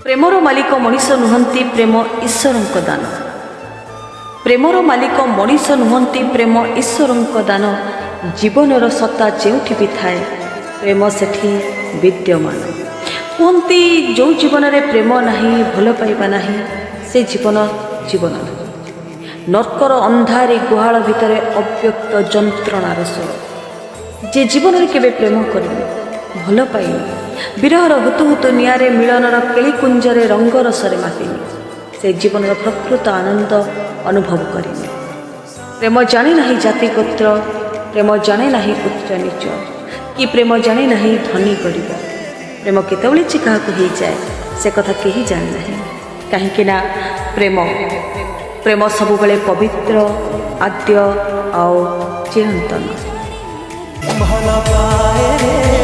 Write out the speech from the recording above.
ପ୍ରେମର ମାଲିକ ମଣିଷ ନୁହନ୍ତି, ପ୍ରେମ ଈଶ୍ୱରଙ୍କ ଦାନ। ପ୍ରେମର ମାଲିକ ମଣିଷ ନୁହନ୍ତି, ପ୍ରେମ ଈଶ୍ୱରଙ୍କ ଦାନ। ଜୀବନର ସତ୍ତା ଯେଉଁଠି ବି ଥାଏ, ପ୍ରେମ ସେଠି ବିଦ୍ୟମାନ। କୁହନ୍ତି ଯେଉଁ ଜୀବନରେ ପ୍ରେମ ନାହିଁ, ଭଲ ପାଇବା ନାହିଁ, ସେ ଜୀବନ ଜୀବନ ନାହିଁ। ନର୍କର ଅନ୍ଧାରୀ ଗୁହାଳ ଭିତରେ ଅବ୍ୟକ୍ତ ଯନ୍ତ୍ରଣାର ସ୍ୱର। ଯେ ଜୀବନରେ କେବେ ପ୍ରେମ କରିନି, ଭଲ ପାଇନି, ବିରହର ହୁତୁହୁତୁ ନିଆଁରେ ମିଳନର କେଳିକୁଞ୍ଜରେ ରଙ୍ଗରସରେ ମାତିନି, ସେ ଜୀବନର ପ୍ରକୃତ ଆନନ୍ଦ ଅନୁଭବ କରିନି। ପ୍ରେମ ଜାଣେ ନାହିଁ ଜାତି ଗୋତ୍ର, ପ୍ରେମ ଜାଣେ ନାହିଁ ଉଚ୍ଚ ନିଚ, କି ପ୍ରେମ ଜାଣେ ନାହିଁ ଧନୀ ଗରିବ। ପ୍ରେମ କେତେବେଳେ ଯେ କାହାକୁ ହେଇଯାଏ, ସେ କଥା କେହି ଜାଣେ ନାହିଁ। କାହିଁକି ନା ପ୍ରେମ ସବୁବେଳେ ପବିତ୍ର, ଆଦ୍ୟ ଆଉ ଚିରନ୍ତନ। ଭଲ ପାଏ